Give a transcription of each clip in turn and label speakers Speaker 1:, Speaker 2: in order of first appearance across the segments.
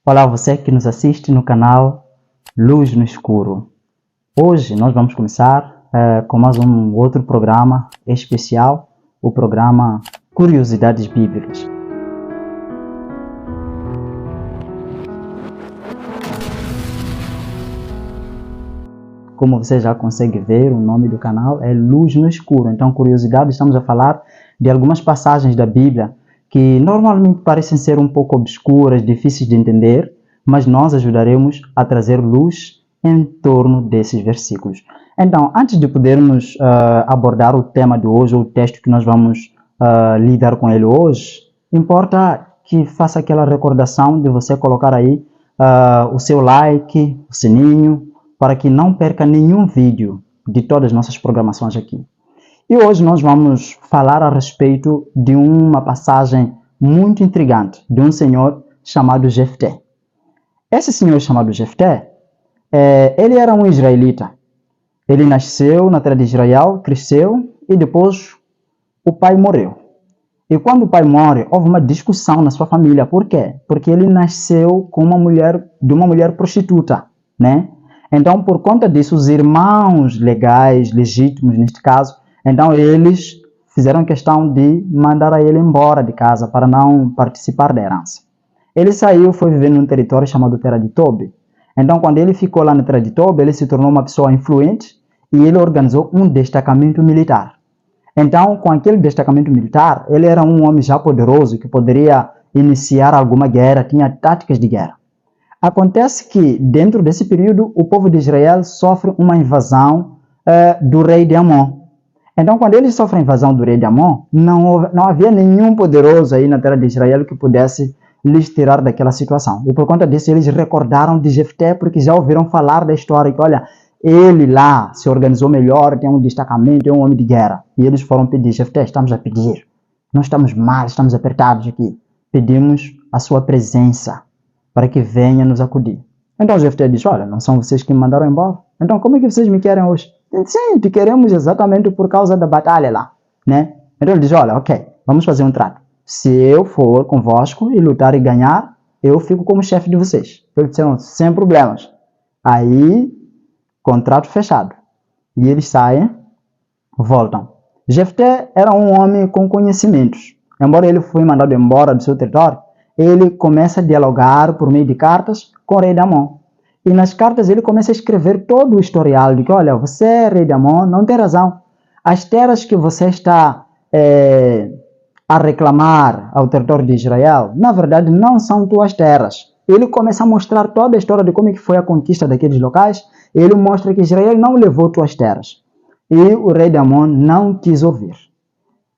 Speaker 1: Olá, você que nos assiste no canal Luz no Escuro. Hoje nós vamos começar com mais um outro programa especial, o programa Curiosidades Bíblicas. Como você já consegue ver, o nome do canal é Luz no Escuro. Então, curiosidades, estamos a falar de algumas passagens da Bíblia que normalmente parecem ser um pouco obscuras, difíceis de entender, mas nós ajudaremos a trazer luz em torno desses versículos. Então, antes de podermos abordar o tema de hoje, ou o texto que nós vamos lidar com ele hoje, importa que faça aquela recordação de você colocar aí o seu like, o sininho, para que não perca nenhum vídeo de todas as nossas programações aqui. E hoje nós vamos falar a respeito de uma passagem muito intrigante, de um senhor chamado Jefté. Esse senhor chamado Jefté, ele era um israelita. Ele nasceu na terra de Israel, cresceu e depois o pai morreu. E quando o pai morre, houve uma discussão na sua família. Por quê? Porque ele nasceu com de uma mulher prostituta, né? Então, por conta disso, os irmãos legais, legítimos neste caso, então eles fizeram questão de mandar a ele embora de casa para não participar da herança. Ele saiu, foi viver num território chamado Terra de Tob. Então, quando ele ficou lá na Terra de Tob, ele se tornou uma pessoa influente e ele organizou um destacamento militar. Então, com aquele destacamento militar, ele era um homem já poderoso que poderia iniciar alguma guerra, tinha táticas de guerra. Acontece que, dentro desse período, o povo de Israel sofre uma invasão do rei de Amon. Então, quando eles sofrem a invasão do rei de Amon, não havia nenhum poderoso aí na terra de Israel que pudesse lhes tirar daquela situação. E por conta disso, eles recordaram de Jefté, porque já ouviram falar da história, que olha, ele lá se organizou melhor, tem um destacamento, é um homem de guerra. E eles foram pedir, Jefté, estamos a pedir. Nós estamos mal, estamos apertados aqui. Pedimos a sua presença para que venha nos acudir. Então Jefté disse, olha, não são vocês que me mandaram embora? Então como é que vocês me querem hoje? Sim, te queremos exatamente por causa da batalha lá, né? Então ele diz, olha, ok, vamos fazer um trato. Se eu for convosco e lutar e ganhar, eu fico como chefe de vocês. Eles disseram, sem problemas. Aí, contrato fechado. E eles saem, voltam. Jefté era um homem com conhecimentos. Embora ele foi mandado embora do seu território, ele começa a dialogar por meio de cartas com o rei de Amon. E nas cartas ele começa a escrever todo o historial de que, olha, você é rei de Amon, não tem razão. As terras que você está a reclamar ao território de Israel, na verdade não são tuas terras. Ele começa a mostrar toda a história de como é que foi a conquista daqueles locais. Ele mostra que Israel não levou tuas terras. E o rei de Amon não quis ouvir.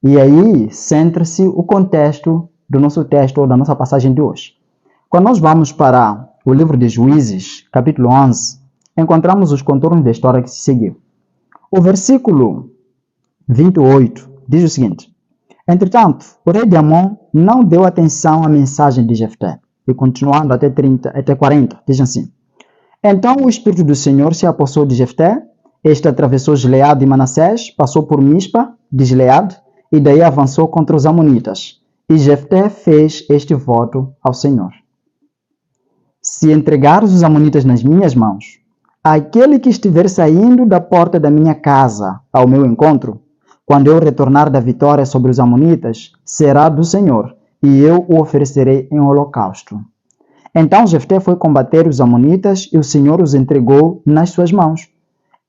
Speaker 1: E aí centra-se o contexto do nosso texto ou da nossa passagem de hoje. Quando nós vamos para o livro de Juízes, capítulo 11, encontramos os contornos da história que se seguiu. O versículo 28 diz o seguinte: entretanto, o rei de Amon não deu atenção à mensagem de Jefté. E continuando até 40, diz assim: então o Espírito do Senhor se apossou de Jefté, este atravessou Gileade e Manassés, passou por Mispa de Gileade, e daí avançou contra os Amonitas. E Jefté fez este voto ao Senhor: se entregares os Amonitas nas minhas mãos, aquele que estiver saindo da porta da minha casa ao meu encontro, quando eu retornar da vitória sobre os Amonitas, será do Senhor, e eu o oferecerei em holocausto. Então Jefté foi combater os Amonitas, e o Senhor os entregou nas suas mãos.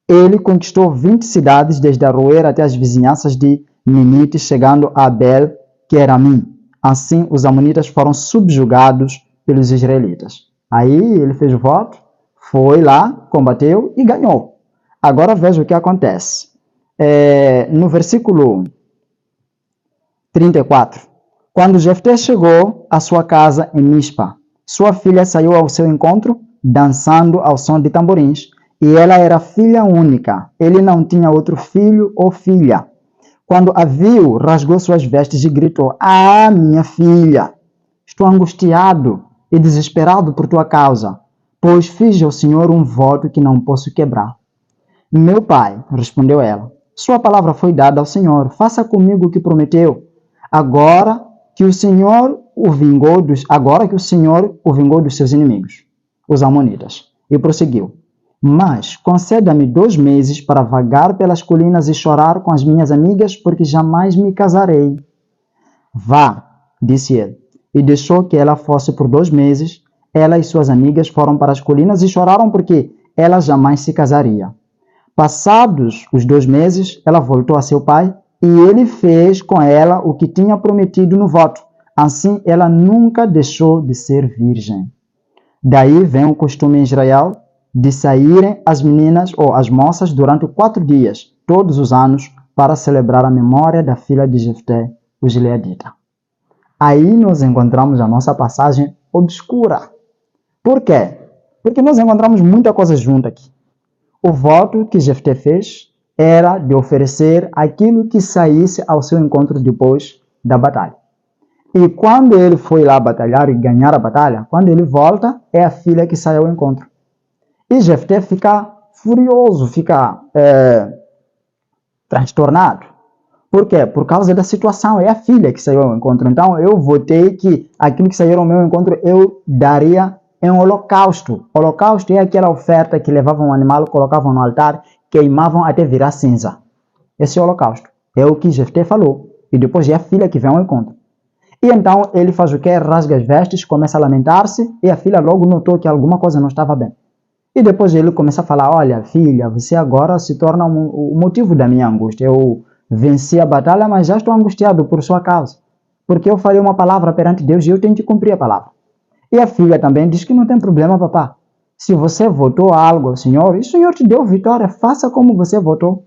Speaker 1: Ele conquistou 20 cidades, desde Aroer até as vizinhanças de Minite, chegando a Abel, que era Amim. Assim, os Amonitas foram subjugados pelos israelitas. Aí ele fez o voto, foi lá, combateu e ganhou. Agora veja o que acontece. No versículo 34, quando Jefté chegou à sua casa em Mispa, sua filha saiu ao seu encontro, dançando ao som de tamborins, e ela era filha única. Ele não tinha outro filho ou filha. Quando a viu, rasgou suas vestes e gritou: ah, minha filha, estou angustiado e desesperado por tua causa, pois fiz ao Senhor um voto que não posso quebrar. Meu pai, respondeu ela, sua palavra foi dada ao Senhor, faça comigo o que prometeu. Agora que o Senhor agora que o Senhor o vingou dos seus inimigos, os amonitas, e prosseguiu: mas conceda-me 2 meses para vagar pelas colinas e chorar com as minhas amigas, porque jamais me casarei. Vá, disse ele, e deixou que ela fosse por 2 meses. Ela e suas amigas foram para as colinas e choraram porque ela jamais se casaria. Passados os 2 meses, ela voltou a seu pai e ele fez com ela o que tinha prometido no voto. Assim, ela nunca deixou de ser virgem. Daí vem o costume em Israel de saírem as meninas ou as moças durante 4 dias, todos os anos, para celebrar a memória da filha de Jefté, o gileadita. Aí nós encontramos a nossa passagem obscura. Por quê? Porque nós encontramos muita coisa junto aqui. O voto que Jefté fez era de oferecer aquilo que saísse ao seu encontro depois da batalha. E quando ele foi lá batalhar e ganhar a batalha, quando ele volta, é a filha que sai ao encontro. E Jefté fica furioso, fica transtornado. Por quê? Por causa da situação, é a filha que saiu ao encontro. Então eu votei que aquilo que saiu ao meu encontro eu daria em holocausto. Holocausto é aquela oferta que levavam um animal, colocavam no altar, queimavam até virar cinza. Esse é o holocausto. É o que Jefté falou. E depois é a filha que vem ao encontro. E então ele faz o quê? Rasga as vestes, começa a lamentar-se, e a filha logo notou que alguma coisa não estava bem. E depois ele começa a falar: olha, filha, você agora se torna o motivo da minha angústia. Eu venci a batalha, mas já estou angustiado por sua causa. Porque eu falei uma palavra perante Deus e eu tenho que cumprir a palavra. E a filha também diz que não tem problema, papá. Se você votou algo ao Senhor, e o Senhor te deu vitória, faça como você votou.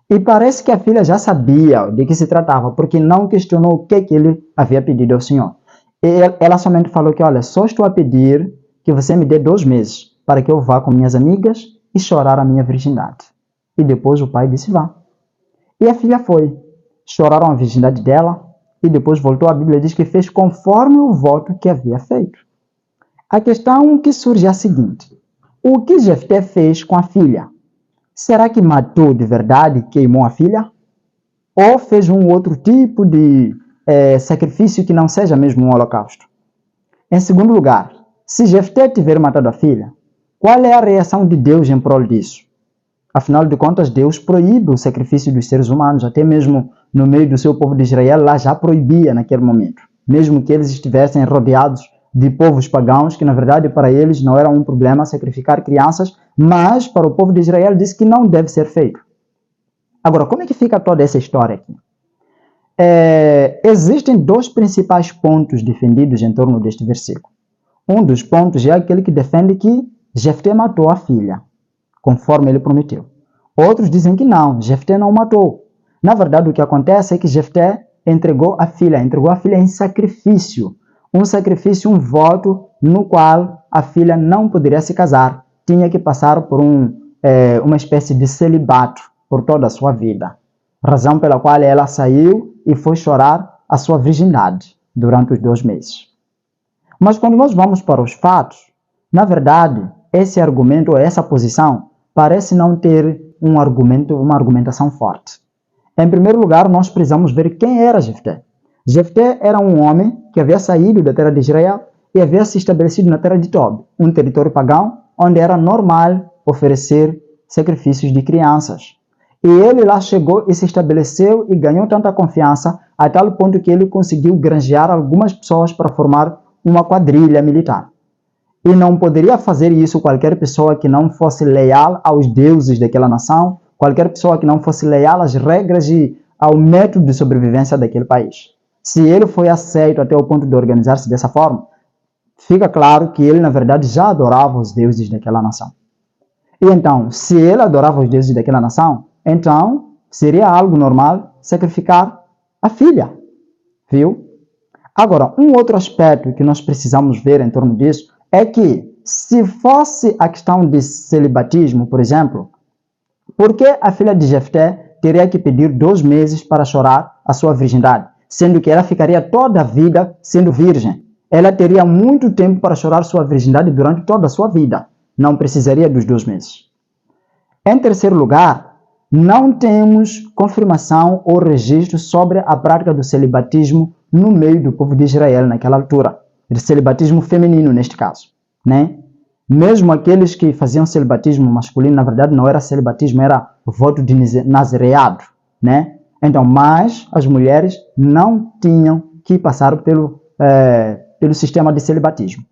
Speaker 1: E parece que a filha já sabia de que se tratava, porque não questionou o que ele havia pedido ao Senhor. E ela somente falou que, olha, só estou a pedir que você me dê 2 meses para que eu vá com minhas amigas e chorar a minha virgindade. E depois o pai disse: vá. E a filha foi. Choraram a virgindade dela e depois voltou. A Bíblia diz que fez conforme o voto que havia feito. A questão que surge é a seguinte: o que Jefté fez com a filha? Será que matou de verdade e queimou a filha? Ou fez um outro tipo de sacrifício que não seja mesmo um holocausto? Em segundo lugar, se Jefté tiver matado a filha, qual é a reação de Deus em prol disso? Afinal de contas, Deus proíbe o sacrifício dos seres humanos, até mesmo no meio do seu povo de Israel, lá já proibia naquele momento. Mesmo que eles estivessem rodeados de povos pagãos, que na verdade para eles não era um problema sacrificar crianças, mas para o povo de Israel disse que não deve ser feito. Agora, como é que fica toda essa história aqui? Existem 2 principais pontos defendidos em torno deste versículo. Um dos pontos é aquele que defende que Jefté matou a filha, conforme ele prometeu. Outros dizem que não, Jefté não matou. Na verdade, o que acontece é que Jefté entregou a filha em sacrifício. Um sacrifício, um voto no qual a filha não poderia se casar. Tinha que passar por uma espécie de celibato por toda a sua vida. Razão pela qual ela saiu e foi chorar a sua virgindade durante os 2 meses. Mas quando nós vamos para os fatos, na verdade, esse argumento ou essa posição parece não ter uma argumentação forte. Em primeiro lugar, nós precisamos ver quem era Jefté. Jefté era um homem que havia saído da terra de Israel e havia se estabelecido na terra de Tob, um território pagão onde era normal oferecer sacrifícios de crianças. E ele lá chegou e se estabeleceu e ganhou tanta confiança a tal ponto que ele conseguiu granjear algumas pessoas para formar uma quadrilha militar. E não poderia fazer isso qualquer pessoa que não fosse leal aos deuses daquela nação, qualquer pessoa que não fosse leal às regras e ao método de sobrevivência daquele país. Se ele foi aceito até o ponto de organizar-se dessa forma, fica claro que ele, na verdade, já adorava os deuses daquela nação. E então, se ele adorava os deuses daquela nação, então seria algo normal sacrificar a filha, viu? Agora, um outro aspecto que nós precisamos ver em torno disso é que, se fosse a questão de celibatismo, por exemplo, por que a filha de Jefté teria que pedir 2 meses para chorar a sua virgindade, sendo que ela ficaria toda a vida sendo virgem? Ela teria muito tempo para chorar sua virgindade durante toda a sua vida. Não precisaria dos 2 meses. Em terceiro lugar, não temos confirmação ou registro sobre a prática do celibatismo no meio do povo de Israel naquela altura, de celibatismo feminino neste caso, né? Mesmo aqueles que faziam celibatismo masculino, na verdade não era celibatismo, era voto de nazireado, né? Então, mas as mulheres não tinham que passar pelo sistema de celibatismo.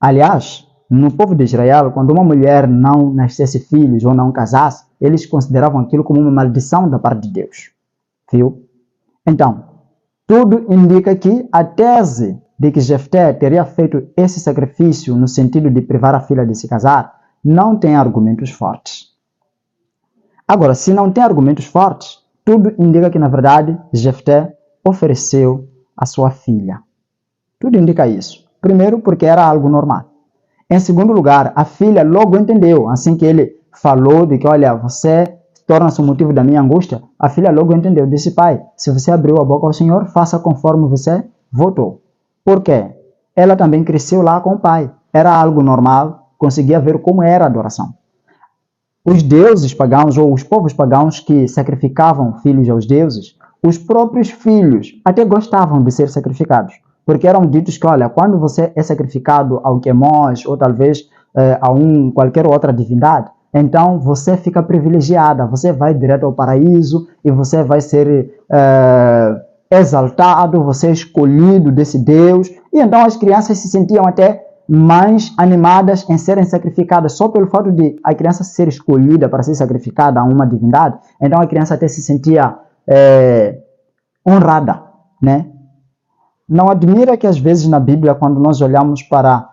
Speaker 1: Aliás, no povo de Israel, quando uma mulher não nascesse filhos ou não casasse, eles consideravam aquilo como uma maldição da parte de Deus. Viu? Então, tudo indica que a tese de que Jefté teria feito esse sacrifício no sentido de privar a filha de se casar, não tem argumentos fortes. Agora, se não tem argumentos fortes, tudo indica que, na verdade, Jefté ofereceu a sua filha. Tudo indica isso. Primeiro, porque era algo normal. Em segundo lugar, a filha logo entendeu, assim que ele falou de que, olha, você torna-se o motivo da minha angústia, a filha logo entendeu, disse, pai, se você abriu a boca ao Senhor, faça conforme você votou. Por quê? Ela também cresceu lá com o pai. Era algo normal, conseguia ver como era a adoração. Os deuses pagãos, ou os povos pagãos que sacrificavam filhos aos deuses, os próprios filhos até gostavam de ser sacrificados. Porque eram ditos que, olha, quando você é sacrificado ao Quemos, ou talvez a qualquer outra divindade, então você fica privilegiada, você vai direto ao paraíso e você vai ser exaltado, você é escolhido desse Deus. E então as crianças se sentiam até mais animadas em serem sacrificadas só pelo fato de a criança ser escolhida para ser sacrificada a uma divindade. Então a criança até se sentia honrada, né? Não admira que às vezes na Bíblia, quando nós olhamos para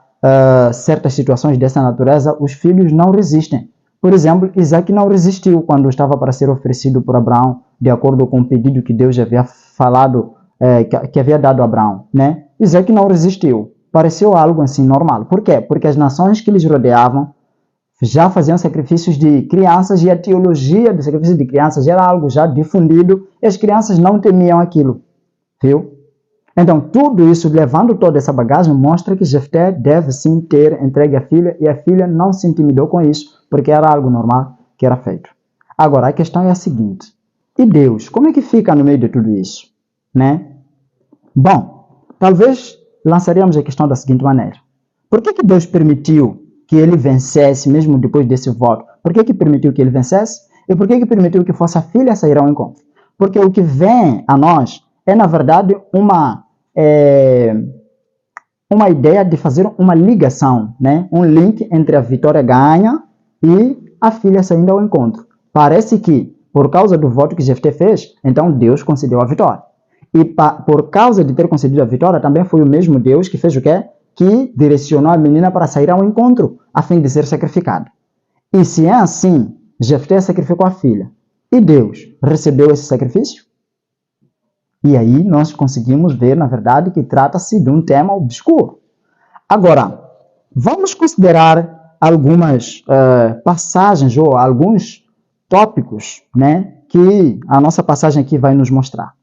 Speaker 1: certas situações dessa natureza, os filhos não resistem. Por exemplo, Isaac não resistiu quando estava para ser oferecido por Abraão, de acordo com o pedido que Deus havia falado, que havia dado a Abraão, né? Isaac não resistiu. Pareceu algo assim normal. Por quê? Porque as nações que lhes rodeavam já faziam sacrifícios de crianças e a teologia do sacrifício de crianças era algo já difundido e as crianças não temiam aquilo. Viu? Então, tudo isso, levando toda essa bagagem, mostra que Jefté deve sim ter entregue a filha e a filha não se intimidou com isso, porque era algo normal que era feito. Agora, a questão é a seguinte. E Deus? Como é que fica no meio de tudo isso? Né? Bom, talvez lançaríamos a questão da seguinte maneira. Por que Deus permitiu que ele vencesse, mesmo depois desse voto? Por que permitiu que ele vencesse? E por que permitiu que fosse a filha sair ao encontro? Porque o que vem a nós é, na verdade, uma ideia de fazer uma ligação, né? Um link entre a vitória ganha e a filha saindo ao encontro. Parece que, por causa do voto que Jefté fez, então Deus concedeu a vitória. E por causa de ter concedido a vitória, também foi o mesmo Deus que fez o quê? Que direcionou a menina para sair ao encontro, a fim de ser sacrificada. E se é assim, Jefté sacrificou a filha. E Deus recebeu esse sacrifício? E aí nós conseguimos ver, na verdade, que trata-se de um tema obscuro. Agora, vamos considerar algumas passagens ou alguns tópicos, né, que a nossa passagem aqui vai nos mostrar.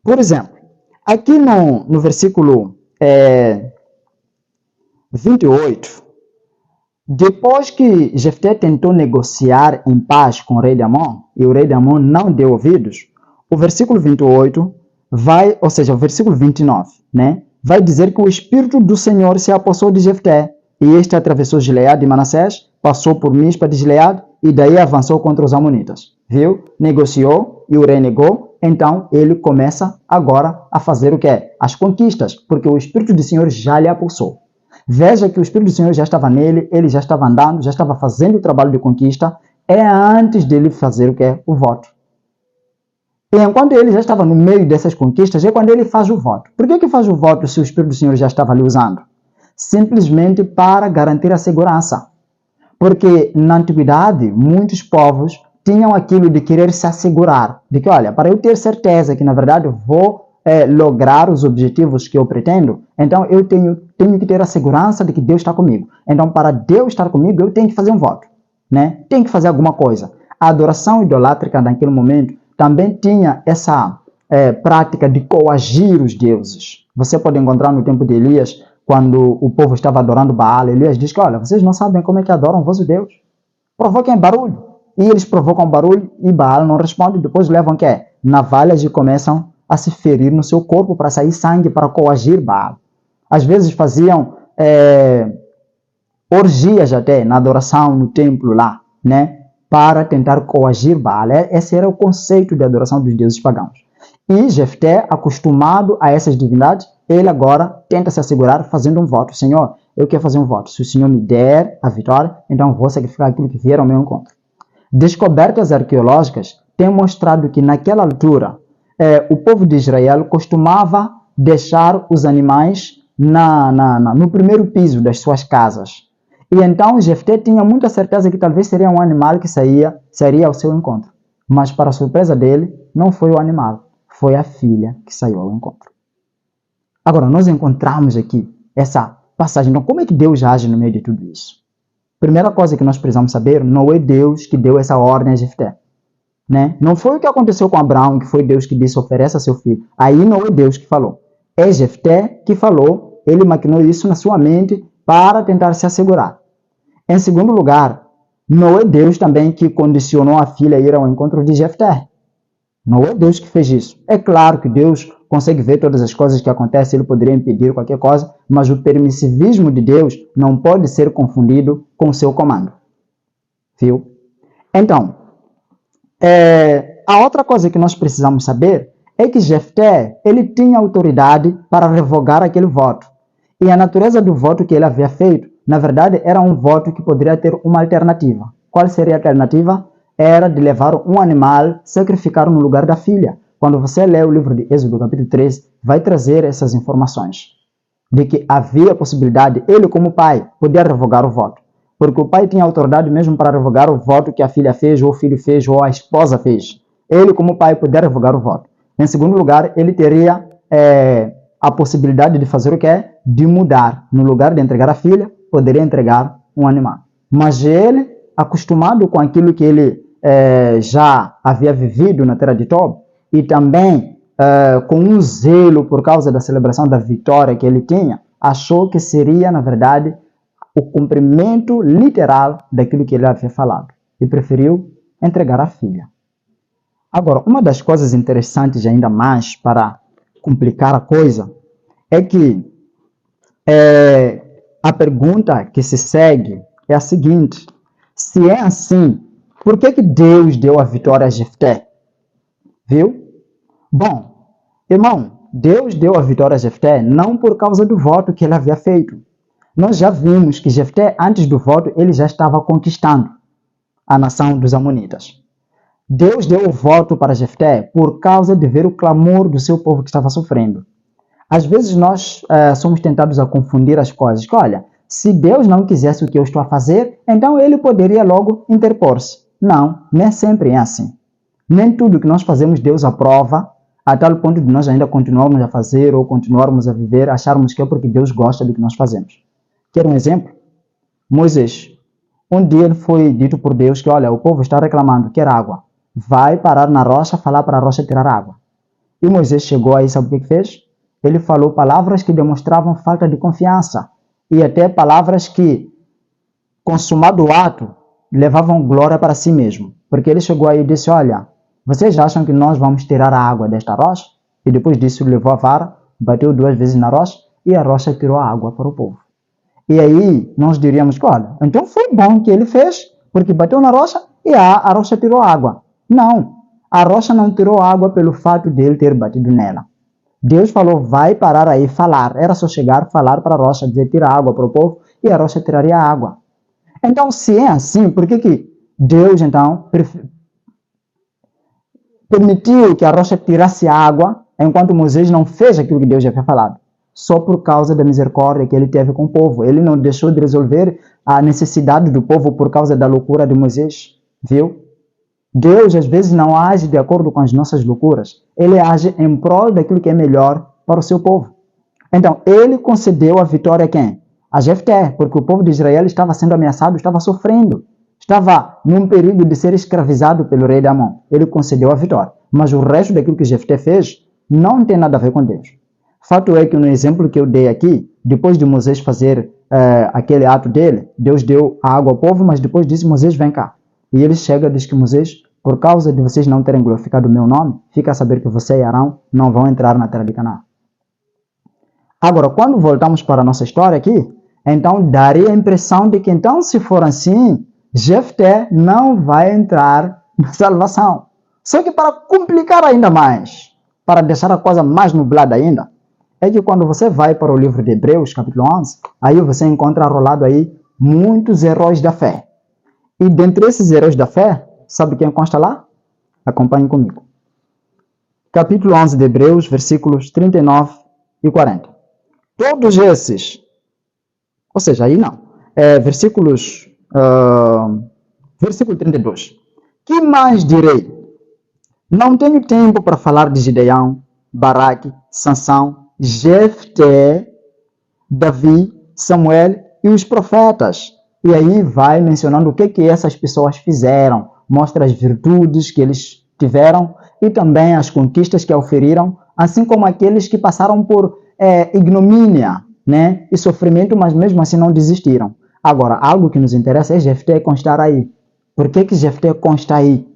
Speaker 1: Por exemplo, aqui no versículo 28, depois que Jefté tentou negociar em paz com o rei de Amon, e o rei de Amon não deu ouvidos, o versículo 28 o versículo 29, né, vai dizer que o Espírito do Senhor se apossou de Jefté, e este atravessou Gileade e Manassés, passou por Mispa de Gileade, e daí avançou contra os amonitas. Viu? Negociou, e o rei negou, então ele começa agora a fazer o quê? As conquistas, porque o Espírito do Senhor já lhe apossou. Veja que o Espírito do Senhor já estava nele, ele já estava andando, já estava fazendo o trabalho de conquista, é antes dele fazer o quê? O voto. E enquanto ele já estava no meio dessas conquistas, é quando ele faz o voto. Por que faz o voto se o Espírito do Senhor já estava ali usando? Simplesmente para garantir a segurança. Porque na antiguidade, muitos povos tinham aquilo de querer se assegurar. De que, olha, para eu ter certeza que, na verdade, eu vou lograr os objetivos que eu pretendo, então eu tenho que ter a segurança de que Deus está comigo. Então, para Deus estar comigo, eu tenho que fazer um voto. Né? Tenho que fazer alguma coisa. A adoração idolátrica naquele momento também tinha essa prática de coagir os deuses. Você pode encontrar no tempo de Elias, quando o povo estava adorando Baal, Elias diz que, olha, vocês não sabem como é que adoram o vosso Deus. Provoquem barulho. E eles provocam barulho e Baal não responde. Depois levam o quê? Navalhas e começam a se ferir no seu corpo para sair sangue, para coagir Baal. Às vezes faziam orgias até na adoração no templo lá, né? Para tentar coagir Baal. Esse era o conceito de adoração dos deuses pagãos. E Jefté, acostumado a essas divindades, ele agora tenta se assegurar fazendo um voto. Senhor, eu quero fazer um voto. Se o Senhor me der a vitória, então vou sacrificar aquilo que vier ao meu encontro. Descobertas arqueológicas têm mostrado que naquela altura o povo de Israel costumava deixar os animais no primeiro piso das suas casas. E então Jefté tinha muita certeza que talvez seria um animal que sairia ao seu encontro. Mas para a surpresa dele, não foi o animal, foi a filha que saiu ao encontro. Agora, nós encontramos aqui essa passagem. Então, como é que Deus age no meio de tudo isso? Primeira coisa que nós precisamos saber, não é Deus que deu essa ordem a Jefté. Né? Não foi o que aconteceu com Abraão, que foi Deus que disse, ofereça seu filho. Aí não é Deus que falou. É Jefté que falou, ele maquinou isso na sua mente para tentar se assegurar. Em segundo lugar, não é Deus também que condicionou a filha a ir ao encontro de Jefté. Não é Deus que fez isso. É claro que Deus consegue ver todas as coisas que acontecem, ele poderia impedir qualquer coisa, mas o permissivismo de Deus não pode ser confundido com o seu comando. Viu? Então, a outra coisa que nós precisamos saber é que Jefté, ele tinha autoridade para revogar aquele voto. E a natureza do voto que ele havia feito, na verdade, era um voto que poderia ter uma alternativa. Qual seria a alternativa? Era de levar um animal, sacrificar no lugar da filha. Quando você lê o livro de Êxodo, capítulo 13, vai trazer essas informações. De que havia a possibilidade, ele como pai, podia revogar o voto. Porque o pai tinha autoridade mesmo para revogar o voto que a filha fez, ou o filho fez, ou a esposa fez. Ele como pai podia revogar o voto. Em segundo lugar, ele teria a possibilidade de fazer o quê? De mudar. No lugar de entregar a filha, poderia entregar um animal. Mas ele, acostumado com aquilo que ele já havia vivido na terra de Tob, e também com um zelo por causa da celebração da vitória que ele tinha, achou que seria, na verdade, o cumprimento literal daquilo que ele havia falado. E preferiu entregar a filha. Agora, uma das coisas interessantes ainda mais para complicar a coisa é que a pergunta que se segue é a seguinte: se é assim, por que Deus deu a vitória a Jefté? Viu? Bom, irmão, Deus deu a vitória a Jefté não por causa do voto que ele havia feito. Nós já vimos que Jefté, antes do voto, ele já estava conquistando a nação dos amonitas. Deus deu o voto para Jefté por causa de ver o clamor do seu povo que estava sofrendo. Às vezes nós somos tentados a confundir as coisas. Olha, se Deus não quisesse o que eu estou a fazer, então ele poderia logo interpor-se. Não, nem sempre é assim. Nem tudo que nós fazemos Deus aprova, a tal ponto de nós ainda continuarmos a fazer ou continuarmos a viver, acharmos que é porque Deus gosta do que nós fazemos. Quer um exemplo? Moisés. Um dia ele foi dito por Deus que, olha, o povo está reclamando, quer água. Vai parar na rocha, falar para a rocha tirar água. E Moisés chegou aí, sabe o que fez? Ele falou palavras que demonstravam falta de confiança. E até palavras que, consumado o ato, levavam glória para si mesmo. Porque ele chegou aí e disse, olha, vocês acham que nós vamos tirar a água desta rocha? E depois disso levou a vara, bateu 2 vezes na rocha e a rocha tirou a água para o povo. E aí nós diríamos, olha, então foi bom que ele fez, porque bateu na rocha e a rocha tirou a água. Não, a rocha não tirou água pelo fato de ele ter batido nela. Deus falou, vai parar aí falar. Era só chegar, falar para a rocha, dizer, tira água para o povo, e a rocha tiraria a água. Então, se é assim, por que Deus, então, permitiu que a rocha tirasse a água, enquanto Moisés não fez aquilo que Deus já havia falado? Só por causa da misericórdia que ele teve com o povo. Ele não deixou de resolver a necessidade do povo por causa da loucura de Moisés. Viu? Deus, às vezes, não age de acordo com as nossas loucuras. Ele age em prol daquilo que é melhor para o seu povo. Então, ele concedeu a vitória a quem? A Jefté, porque o povo de Israel estava sendo ameaçado, estava sofrendo. Estava num período de ser escravizado pelo rei de Amon. Ele concedeu a vitória. Mas o resto daquilo que Jefté fez não tem nada a ver com Deus. Fato é que no exemplo que eu dei aqui, depois de Moisés fazer aquele ato dele, Deus deu a água ao povo, mas depois disse, Moisés, vem cá. E ele chega e diz que Moisés, por causa de vocês não terem glorificado o meu nome, fica a saber que você e Arão não vão entrar na terra de Canaã. Agora, quando voltamos para a nossa história aqui, então daria a impressão de que, então, se for assim, Jefté não vai entrar na salvação. Só que para complicar ainda mais, para deixar a coisa mais nublada ainda, é que quando você vai para o livro de Hebreus, capítulo 11, aí você encontra rolado aí muitos heróis da fé. E dentre esses heróis da fé, sabe quem consta lá? Acompanhe comigo. Capítulo 11 de Hebreus, versículos 39 e 40. Todos esses, ou seja, aí não, versículo 32. Que mais direi? Não tenho tempo para falar de Gideão, Baraque, Sansão, Jefté, Davi, Samuel e os profetas. E aí vai mencionando o que essas pessoas fizeram, mostra as virtudes que eles tiveram e também as conquistas que auferiram, assim como aqueles que passaram por ignomínia, né, e sofrimento, mas mesmo assim não desistiram. Agora, algo que nos interessa é Jefté constar aí. Por que Jefté consta aí?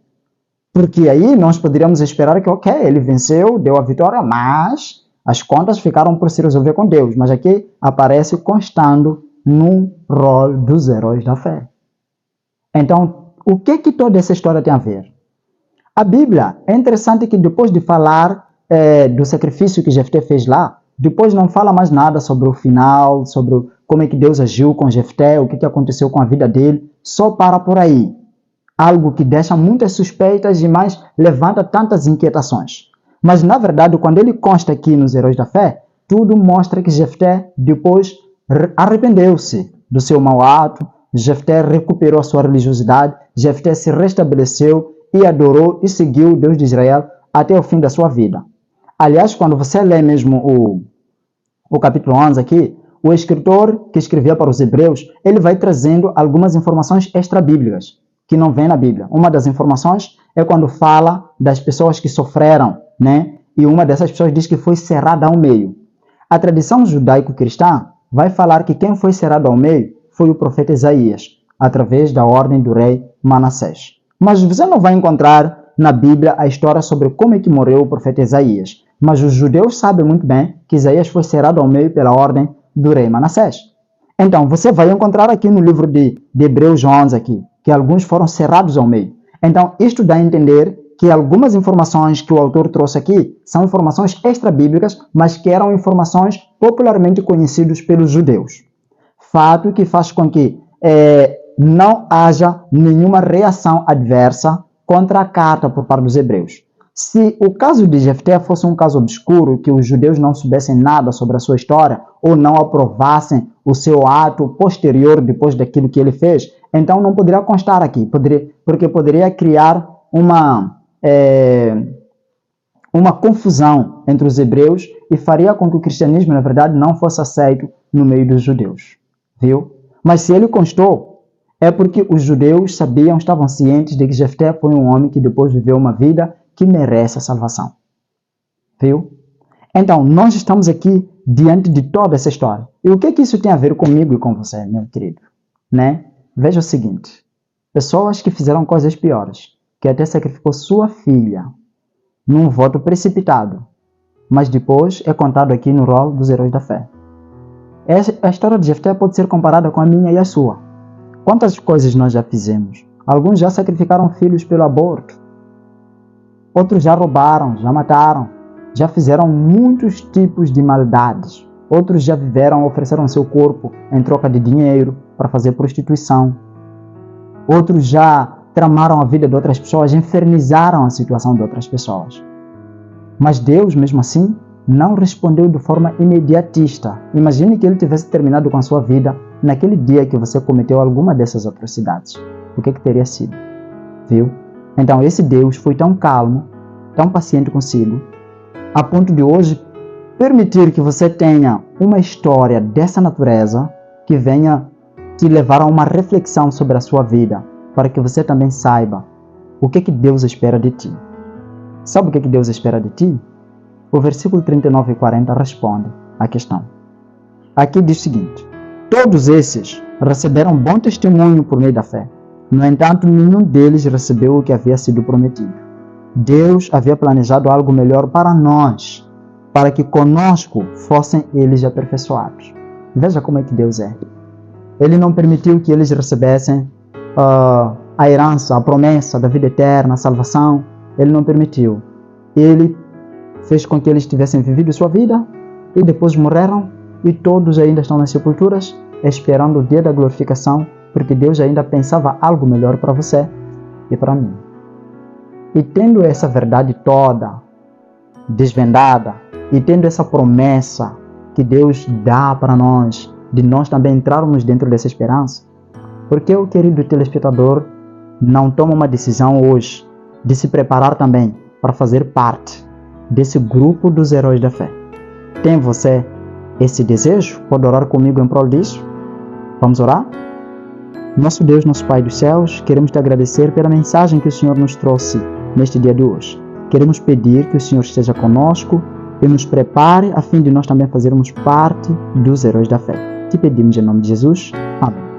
Speaker 1: Porque aí nós poderíamos esperar que, ok, ele venceu, deu a vitória, mas as contas ficaram por se resolver com Deus. Mas aqui aparece constando no rol dos heróis da fé. Então, o que toda essa história tem a ver? A Bíblia, é interessante que depois de falar do sacrifício que Jefté fez lá, depois não fala mais nada sobre o final, sobre como é que Deus agiu com Jefté, o que aconteceu com a vida dele, só para por aí. Algo que deixa muitas suspeitas e mais levanta tantas inquietações. Mas, na verdade, quando ele consta aqui nos Heróis da Fé, tudo mostra que Jefté depois arrependeu-se do seu mau ato, Jefté recuperou a sua religiosidade, Jefté se restabeleceu e adorou e seguiu o Deus de Israel até o fim da sua vida. Aliás, quando você lê mesmo o capítulo 11 aqui, o escritor que escrevia para os Hebreus, ele vai trazendo algumas informações extra-bíblicas que não vem na Bíblia. Uma das informações é quando fala das pessoas que sofreram, né? E uma dessas pessoas diz que foi cerrada ao meio. A tradição judaico-cristã vai falar que quem foi cerrado ao meio foi o profeta Isaías, através da ordem do rei Manassés. Mas você não vai encontrar na Bíblia a história sobre como é que morreu o profeta Isaías. Mas os judeus sabem muito bem que Isaías foi cerrado ao meio pela ordem do rei Manassés. Então, você vai encontrar aqui no livro de Hebreus 11 aqui, que alguns foram cerrados ao meio. Então, isto dá a entender que algumas informações que o autor trouxe aqui são informações extra-bíblicas, mas que eram informações popularmente conhecidas pelos judeus. Fato que faz com que não haja nenhuma reação adversa contra a carta por parte dos hebreus. Se o caso de Jefté fosse um caso obscuro, que os judeus não soubessem nada sobre a sua história ou não aprovassem o seu ato posterior depois daquilo que ele fez, então não poderia constar aqui, porque poderia criar uma confusão entre os hebreus e faria com que o cristianismo, na verdade, não fosse aceito no meio dos judeus. Viu? Mas se ele constou, é porque os judeus estavam cientes de que Jefté foi um homem que depois viveu uma vida que merece a salvação. Viu? Então, nós estamos aqui diante de toda essa história. E o que isso tem a ver comigo e com você, meu querido? Né? Veja o seguinte. Pessoas que fizeram coisas piores, que até sacrificou sua filha num voto precipitado, mas depois é contado aqui no rol dos heróis da fé. A história de Jefté pode ser comparada com a minha e a sua. Quantas coisas nós já fizemos? Alguns já sacrificaram filhos pelo aborto. Outros já roubaram, já mataram, já fizeram muitos tipos de maldades. Outros já ofereceram seu corpo em troca de dinheiro para fazer prostituição. Outros já tramaram a vida de outras pessoas, infernizaram a situação de outras pessoas. Mas Deus, mesmo assim, não respondeu de forma imediatista. Imagine que ele tivesse terminado com a sua vida naquele dia que você cometeu alguma dessas atrocidades. O que teria sido? Viu? Então esse Deus foi tão calmo, tão paciente consigo, a ponto de hoje permitir que você tenha uma história dessa natureza que venha te levar a uma reflexão sobre a sua vida, para que você também saiba o que Deus espera de ti. Sabe o que Deus espera de ti? O versículo 39 e 40 responde à questão. Aqui diz o seguinte: todos esses receberam bom testemunho por meio da fé. No entanto, nenhum deles recebeu o que havia sido prometido. Deus havia planejado algo melhor para nós, para que conosco fossem eles aperfeiçoados. Veja como é que Deus é. Ele não permitiu que eles recebessem a herança, a promessa da vida eterna, a salvação. Ele não permitiu. Ele fez com que eles tivessem vivido sua vida e depois morreram, e todos ainda estão nas sepulturas esperando o dia da glorificação, porque Deus ainda pensava algo melhor para você e para mim. E tendo essa verdade toda desvendada, e tendo essa promessa que Deus dá para nós, de nós também entrarmos dentro dessa esperança, porque o querido telespectador não toma uma decisão hoje de se preparar também para fazer parte desse grupo dos heróis da fé? Tem você esse desejo? Pode orar comigo em prol disso? Vamos orar? Nosso Deus, nosso Pai dos céus, queremos te agradecer pela mensagem que o Senhor nos trouxe neste dia de hoje. Queremos pedir que o Senhor esteja conosco e nos prepare a fim de nós também fazermos parte dos heróis da fé. Te pedimos em nome de Jesus. Amém.